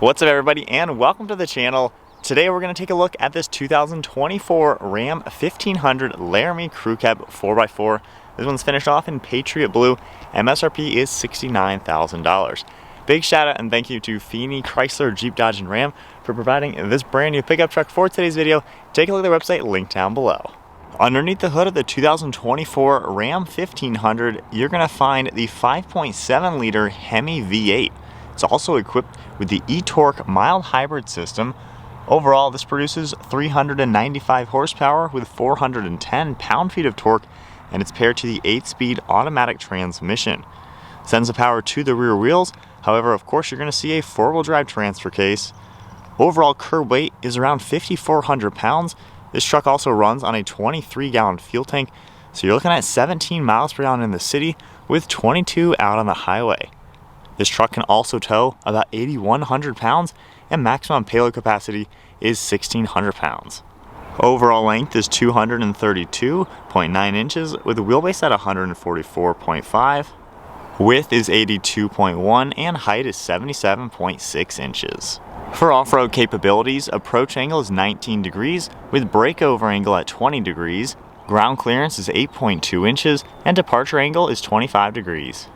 What's up everybody, and welcome to the channel. Today we're going to take a look at this 2024 Ram 1500 Laramie Crew Cab 4x4. This one's finished off in Patriot Blue. MSRP is $69,000. Big shout out and thank you to Feeney, Chrysler, Jeep, Dodge, and Ram for providing this brand new pickup truck for today's video. Take a look at their website, link down below. Underneath the hood of the 2024 Ram 1500, you're going to find the 5.7 liter Hemi V8. It's also equipped with the eTorque mild hybrid system. Overall, this produces 395 horsepower with 410 pound-feet of torque, and it's paired to the 8-speed automatic transmission. Sends the power to the rear wheels. However, of course, you're going to see a four-wheel drive transfer case. Overall curb weight is around 5,400 pounds. This truck also runs on a 23-gallon fuel tank, so you're looking at 17 miles per gallon in the city with 22 out on the highway. This truck can also tow about 8,100 pounds, and maximum payload capacity is 1,600 pounds. Overall length is 232.9 inches with a wheelbase at 144.5. Width is 82.1 and height is 77.6 inches. For off-road capabilities, approach angle is 19 degrees with breakover angle at 20 degrees. Ground clearance is 8.2 inches and departure angle is 25 degrees.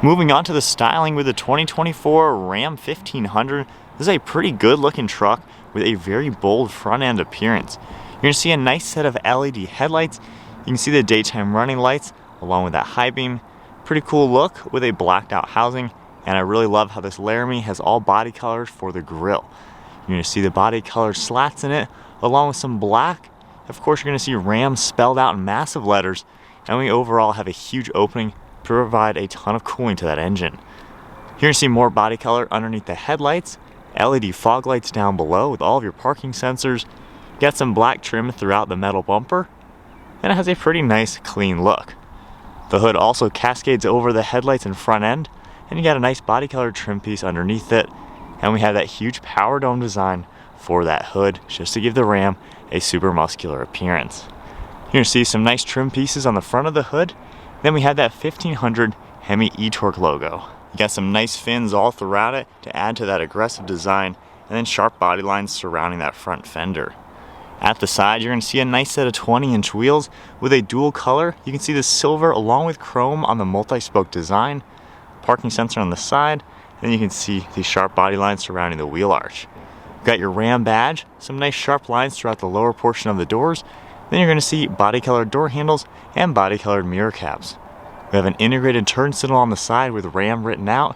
Moving on to the styling with the 2024 Ram 1500, this is a pretty good looking truck with a very bold front end appearance. You're going to see a nice set of LED headlights. You can see the daytime running lights along with that high beam. Pretty cool look with a blacked out housing, and I really love how this Laramie has all body colors for the grille. You're going to see the body colored slats in it along with some black. Of course, you're going to see Ram spelled out in massive letters, and we overall have a huge opening to provide a ton of cooling to that engine. You're going to see more body color underneath the headlights, LED fog lights down below with all of your parking sensors. Got some black trim throughout the metal bumper, and it has a pretty nice clean look. The hood also cascades over the headlights and front end, and you got a nice body color trim piece underneath it, and we have that huge power dome design for that hood just to give the Ram a super muscular appearance. You're going to see some nice trim pieces on the front of the hood. Then we have that 1500 Hemi eTorque logo. You got some nice fins all throughout it to add to that aggressive design, and then sharp body lines surrounding that front fender. At the side, you're going to see a nice set of 20-inch wheels with a dual color. You can see the silver along with chrome on the multi-spoke design, parking sensor on the side, and then you can see the sharp body lines surrounding the wheel arch. You've got your Ram badge, some nice sharp lines throughout the lower portion of the doors. Then you're going to see body-colored door handles and body-colored mirror caps. We have an integrated turn signal on the side with Ram written out,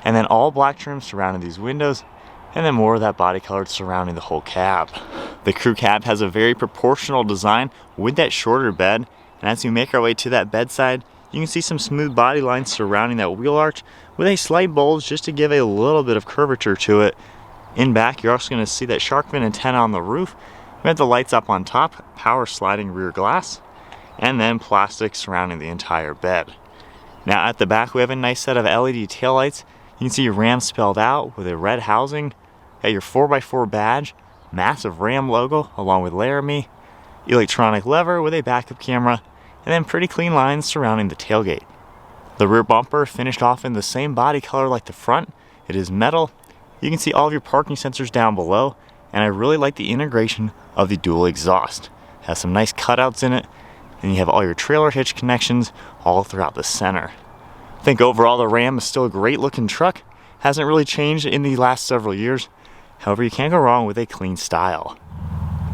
and then all black trim surrounding these windows, and then more of that body-colored surrounding the whole cab. The crew cab has a very proportional design with that shorter bed, and as we make our way to that bedside, you can see some smooth body lines surrounding that wheel arch with a slight bulge just to give a little bit of curvature to it. In back, you're also going to see that shark fin antenna on the roof. We have the lights up on top, power sliding rear glass, and then plastic surrounding the entire bed. Now at the back we have a nice set of LED taillights. You can see Ram spelled out with a red housing. Got your 4x4 badge, massive Ram logo along with Laramie, electronic lever with a backup camera, and then pretty clean lines surrounding the tailgate. The rear bumper finished off in the same body color like the front. It is metal. You can see all of your parking sensors down below, and I really like the integration of the dual exhaust. It has some nice cutouts in it, and you have all your trailer hitch connections all throughout the center. I think overall the Ram is still a great looking truck. Hasn't really changed in the last several years. However, you can't go wrong with a clean style.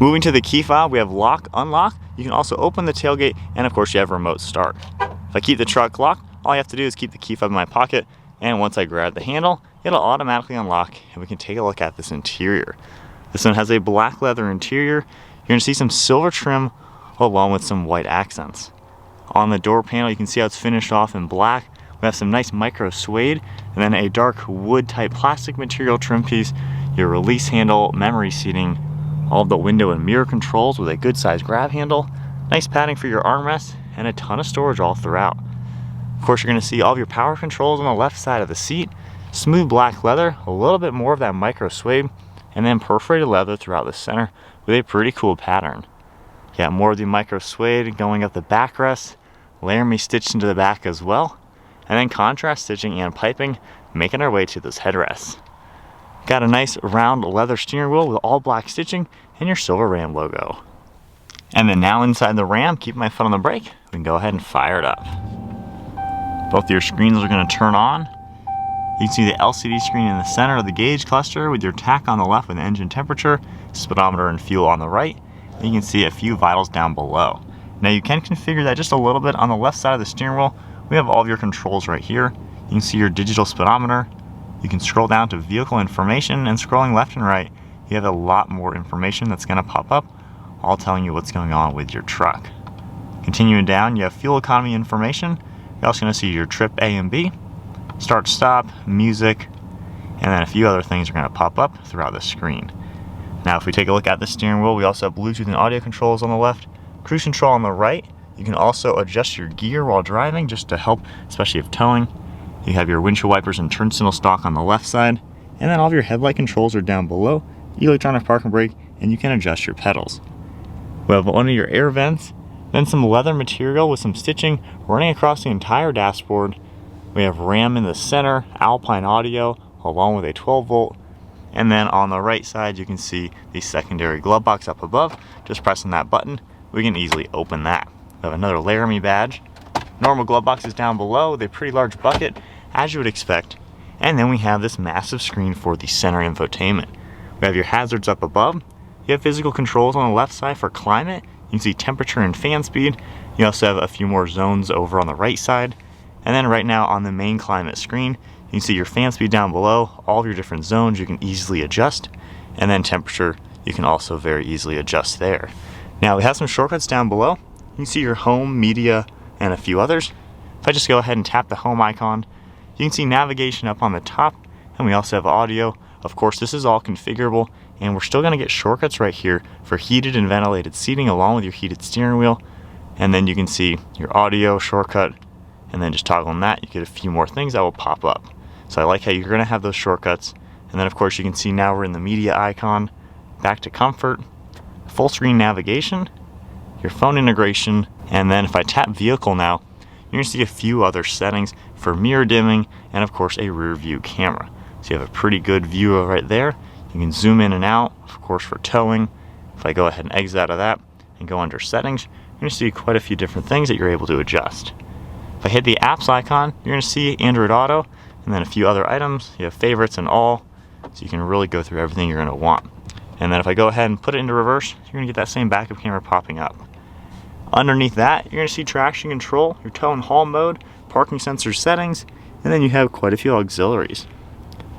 Moving to the key fob, we have lock, unlock. You can also open the tailgate, and of course you have remote start. If I keep the truck locked, all I have to do is keep the key fob in my pocket, and once I grab the handle, it'll automatically unlock, and we can take a look at this interior. This one has a black leather interior. You're going to see some silver trim along with some white accents. On the door panel, you can see how it's finished off in black. We have some nice micro suede, and then a dark wood type plastic material trim piece, your release handle, memory seating, all of the window and mirror controls with a good sized grab handle, nice padding for your armrest, and a ton of storage all throughout. Of course, you're going to see all of your power controls on the left side of the seat, smooth black leather, a little bit more of that micro suede, and then perforated leather throughout the center with a pretty cool pattern. You got more of the micro suede going up the backrest, Laramie stitched into the back as well, and then contrast stitching and piping making our way to those headrests. Got a nice round leather steering wheel with all black stitching and your silver Ram logo. And then now inside the Ram, keep my foot on the brake, we can go ahead and fire it up. Both of your screens are going to turn on. You can see the LCD screen in the center of the gauge cluster with your tach on the left with engine temperature, speedometer and fuel on the right. And you can see a few vitals down below. Now you can configure that just a little bit on the left side of the steering wheel. We have all of your controls right here. You can see your digital speedometer. You can scroll down to vehicle information, and scrolling left and right, you have a lot more information that's going to pop up, all telling you what's going on with your truck. Continuing down, you have fuel economy information. You're also going to see your trip A and B, start stop, music, and then a few other things are going to pop up throughout the screen. Now if we take a look at the steering wheel, we also have Bluetooth and audio controls on the left, cruise control on the right. You can also adjust your gear while driving just to help, especially if towing. You have your windshield wipers and turn signal stalk on the left side, and then all of your headlight controls are down below, electronic park and brake, and you can adjust your pedals. We have one of your air vents, then some leather material with some stitching running across the entire dashboard. We have RAM in the center, Alpine audio, along with a 12 volt. And then on the right side, you can see the secondary glove box up above. Just pressing that button, we can easily open that. We have another Laramie badge. Normal glove box is down below with a pretty large bucket, as you would expect. And then we have this massive screen for the center infotainment. We have your hazards up above. You have physical controls on the left side for climate. You can see temperature and fan speed. You also have a few more zones over on the right side. And then right now on the main climate screen, you can see your fan speed down below, all of your different zones you can easily adjust. And then temperature, you can also very easily adjust there. Now we have some shortcuts down below. You can see your home, media, and a few others. If I just go ahead and tap the home icon, you can see navigation up on the top, and we also have audio. Of course, this is all configurable, and we're still gonna get shortcuts right here for heated and ventilated seating along with your heated steering wheel. And then you can see your audio shortcut, and then just toggling that, you get a few more things that will pop up. So I like how you're gonna have those shortcuts. And then of course you can see now we're in the media icon, back to comfort, full screen navigation, your phone integration, and then if I tap vehicle now, you're gonna see a few other settings for mirror dimming and of course a rear view camera. So you have a pretty good view of right there. You can zoom in and out, of course for towing. If I go ahead and exit out of that and go under settings, you're gonna see quite a few different things that you're able to adjust. If I hit the apps icon, you're gonna see Android Auto and then a few other items. You have favorites and all, so you can really go through everything you're gonna want. And then if I go ahead and put it into reverse, you're gonna get that same backup camera popping up. Underneath that, you're gonna see traction control, your tow and haul mode, parking sensor settings, and then you have quite a few auxiliaries.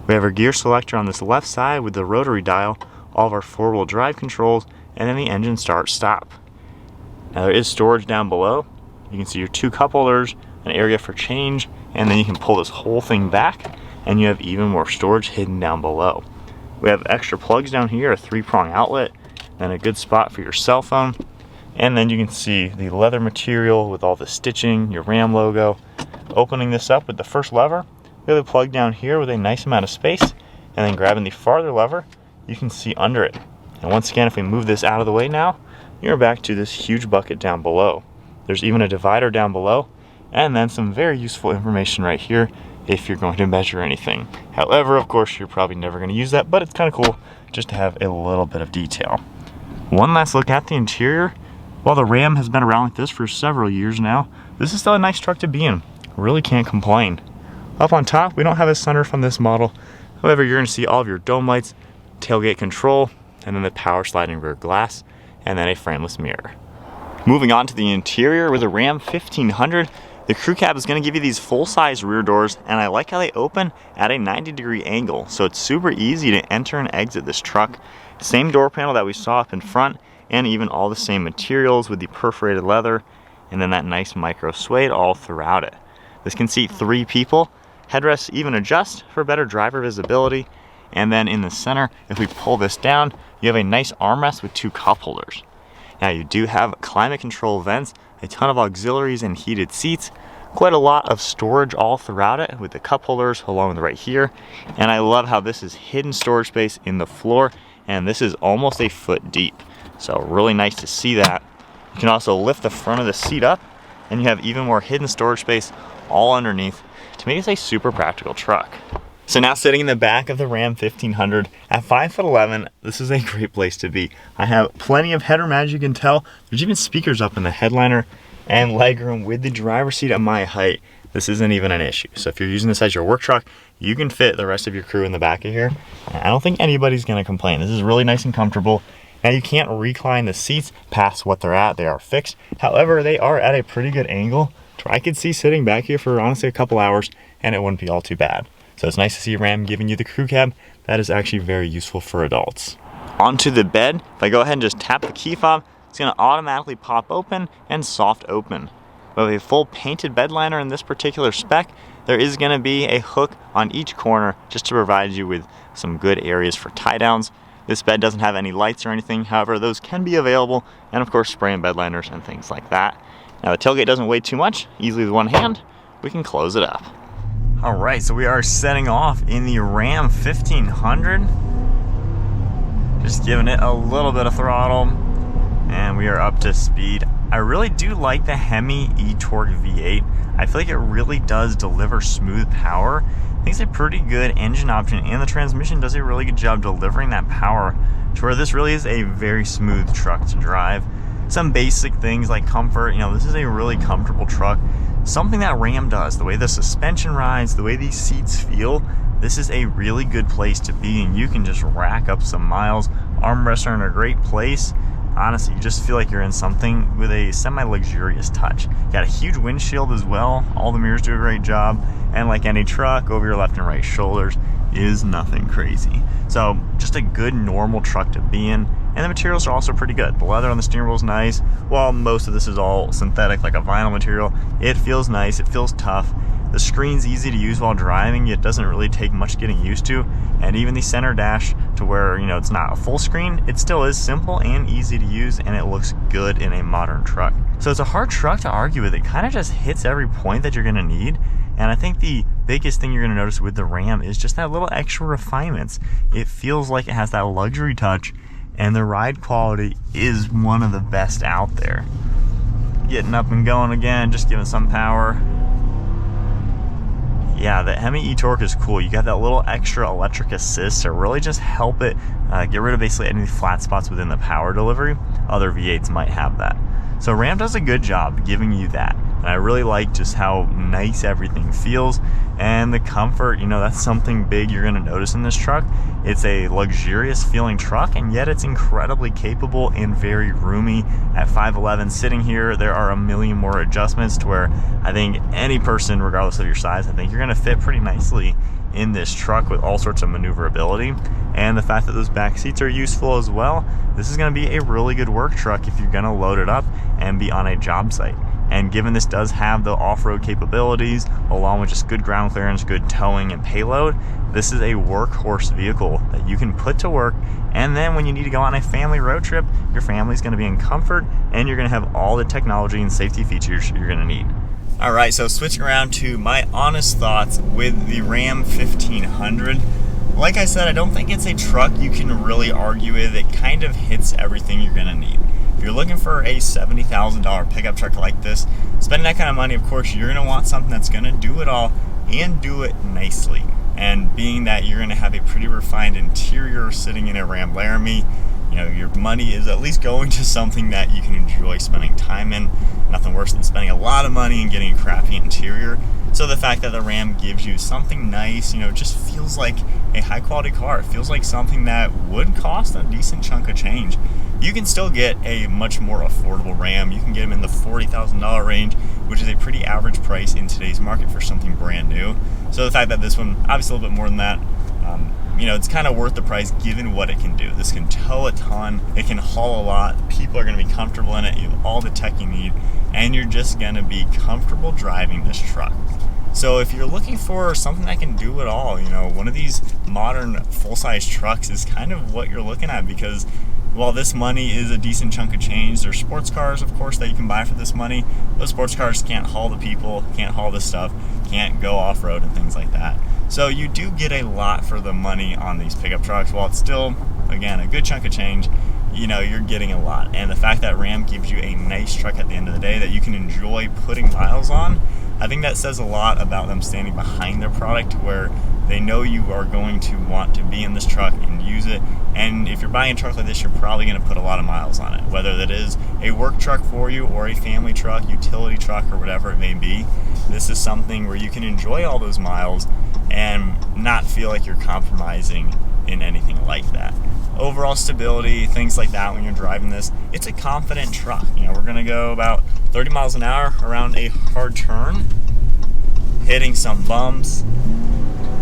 We have our gear selector on this left side with the rotary dial, all of our four-wheel drive controls, and then the engine start stop. Now there is storage down below. You can see your two cup holders, an area for change, and then you can pull this whole thing back, and you have even more storage hidden down below. We have extra plugs down here, a 3-prong outlet, and a good spot for your cell phone. And then you can see the leather material with all the stitching, your Ram logo. Opening this up with the first lever, we have a plug down here with a nice amount of space, and then grabbing the farther lever, you can see under it. And once again, if we move this out of the way now, you're back to this huge bucket down below. There's even a divider down below, and then some very useful information right here if you're going to measure anything. However, of course, you're probably never going to use that, but it's kind of cool just to have a little bit of detail. One last look at the interior. While the Ram has been around like this for several years now, this is still a nice truck to be in. Really can't complain. Up on top, we don't have a sunroof on this model. However, you're going to see all of your dome lights, tailgate control, and then the power sliding rear glass, and then a frameless mirror. Moving on to the interior with a Ram 1500, the crew cab is going to give you these full-size rear doors, and I like how they open at a 90-degree angle, so it's super easy to enter and exit this truck. Same door panel that we saw up in front, and even all the same materials with the perforated leather, and then that nice micro suede all throughout it. This can seat 3 people. Headrests even adjust for better driver visibility. And then in the center, if we pull this down, you have a nice armrest with 2 cup holders. Now you do have climate control vents, a ton of auxiliaries and heated seats, quite a lot of storage all throughout it with the cup holders along with right here. And I love how this is hidden storage space in the floor, and this is almost a foot deep. So really nice to see that. You can also lift the front of the seat up, and you have even more hidden storage space all underneath to make this a super practical truck. So now sitting in the back of the Ram 1500 at 5'11", this is a great place to be. I have plenty of headroom, as you can tell. There's even speakers up in the headliner and legroom with the driver's seat at my height. This isn't even an issue. So if you're using this as your work truck, you can fit the rest of your crew in the back of here. I don't think anybody's gonna complain. This is really nice and comfortable. Now you can't recline the seats past what they're at. They are fixed. However, they are at a pretty good angle to where I could see sitting back here for honestly a couple hours and it wouldn't be all too bad. So it's nice to see Ram giving you the crew cab. That is actually very useful for adults. Onto the bed, if I go ahead and just tap the key fob, it's gonna automatically pop open and soft open. We have a full painted bed liner in this particular spec. There is gonna be a hook on each corner just to provide you with some good areas for tie downs. This bed doesn't have any lights or anything, however, those can be available, and of course spray and bed liners and things like that. Now the tailgate doesn't weigh too much, easily with one hand, we can close it up. All right, so we are setting off in the Ram 1500. Just giving it a little bit of throttle, and we are up to speed. I really do like the Hemi eTorque V8. I feel like it really does deliver smooth power. I think it's a pretty good engine option, and the transmission does a really good job delivering that power to where this really is a very smooth truck to drive. Some basic things like comfort, you know, this is a really comfortable truck. Something that Ram does, the way the suspension rides, the way these seats feel, this is a really good place to be, and you can just rack up some miles. Armrests are in a great place. Honestly, you just feel like you're in something with a semi-luxurious touch. Got a huge windshield as well. All the mirrors do a great job. And like any truck, over your left and right shoulders is nothing crazy. So just a good normal truck to be in. And the materials are also pretty good. The leather on the steering wheel is nice. While most of this is all synthetic, like a vinyl material, it feels nice, it feels tough. The screen's easy to use while driving. It doesn't really take much getting used to. And even the center dash, to where, you know, it's not a full screen, it still is simple and easy to use, and it looks good in a modern truck. So it's a hard truck to argue with. It kind of just hits every point that you're gonna need. And I think the biggest thing you're gonna notice with the Ram is just that little extra refinements. It feels like it has that luxury touch, and the ride quality is one of the best out there. Getting up and going again, just giving some power. Yeah, the Hemi eTorque is cool. You got that little extra electric assist to really just help it get rid of basically any flat spots within the power delivery. Other V8s might have that. So Ram does a good job giving you that. And I really like just how nice everything feels, and the comfort, you know, that's something big you're gonna notice in this truck. It's a luxurious feeling truck, and yet it's incredibly capable and very roomy. At 5'11", sitting here, there are a million more adjustments to where I think any person, regardless of your size, I think you're gonna fit pretty nicely in this truck with all sorts of maneuverability. And the fact that those back seats are useful as well, this is gonna be a really good work truck if you're gonna load it up and be on a job site. And given this does have the off-road capabilities, along with just good ground clearance, good towing and payload, this is a workhorse vehicle that you can put to work. And then when you need to go on a family road trip, your family's gonna be in comfort, and you're gonna have all the technology and safety features you're gonna need. All right, so switching around to my honest thoughts with the Ram 1500. Like I said, I don't think it's a truck you can really argue with. It kind of hits everything you're gonna need. If you're looking for a $70,000 pickup truck like this, spending that kind of money, of course, you're gonna want something that's gonna do it all and do it nicely. And being that you're gonna have a pretty refined interior sitting in a Ram Laramie, you know, your money is at least going to something that you can enjoy spending time in. Nothing worse than spending a lot of money and getting a crappy interior. So the fact that the Ram gives you something nice, you know, just feels like a high quality car. It feels like something that would cost a decent chunk of change. You can still get a much more affordable Ram. You can get them in the $40,000 range, which is a pretty average price in today's market for something brand new. So the fact that this one, obviously a little bit more than that, you know, it's kind of worth the price given what it can do. This can tow a ton, it can haul a lot, people are gonna be comfortable in it, you have all the tech you need, and you're just gonna be comfortable driving this truck. So if you're looking for something that can do it all, you know, one of these modern full-size trucks is kind of what you're looking at, because while this money is a decent chunk of change, there's sports cars, of course, that you can buy for this money. Those sports cars can't haul the people, can't haul the stuff, can't go off-road and things like that. So you do get a lot for the money on these pickup trucks. While it's still, again, a good chunk of change, you know, you're getting a lot. And the fact that Ram gives you a nice truck at the end of the day that you can enjoy putting miles on, I think that says a lot about them standing behind their product, where They know you are going to want to be in this truck and use it. And if you're buying a truck like this, you're probably going to put a lot of miles on it, whether that is a work truck for you or a family truck, utility truck, or whatever it may be. This is something where you can enjoy all those miles and not feel like you're compromising in anything like that. Overall stability, things like that when you're driving this, it's a confident truck. You know, we're going to go about 30 miles an hour around a hard turn, hitting some bumps,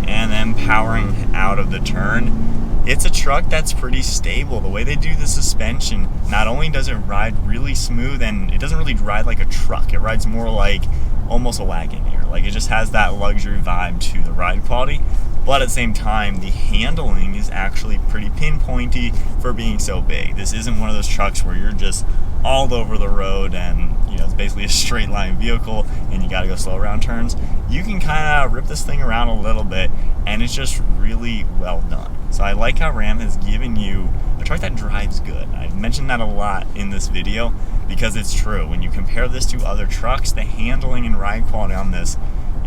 and then powering out of the turn. It's a truck that's pretty stable. The way they do the suspension, not only does it ride really smooth, and it doesn't really ride like a truck. It rides more like almost a Wagoneer. Like, it just has that luxury vibe to the ride quality. But at the same time, the handling is actually pretty pinpointy for being so big. This isn't one of those trucks where you're just all over the road and, you know, it's basically a straight line vehicle and you gotta go slow around turns. You can kind of rip this thing around a little bit and it's just really well done. So I like how Ram has given you a truck that drives good. I've mentioned that a lot in this video because it's true. When you compare this to other trucks, the handling and ride quality on this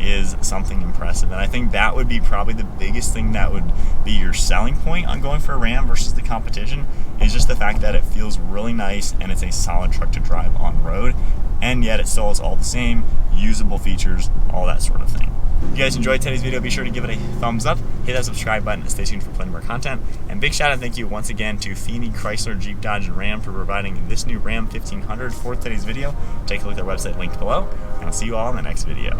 is something impressive. And I think that would be probably the biggest thing that would be your selling point on going for a Ram versus the competition, is just the fact that it feels really nice and it's a solid truck to drive on road, and yet it still has all the same usable features, all that sort of thing. If you guys enjoyed today's video, be sure to give it a thumbs up, hit that subscribe button, and stay tuned for plenty more content. And big shout out and thank you once again to Feeney, Chrysler, Jeep, Dodge, and Ram for providing this new Ram 1500 for today's video. Take a look at their website linked below, and I'll see you all in the next video.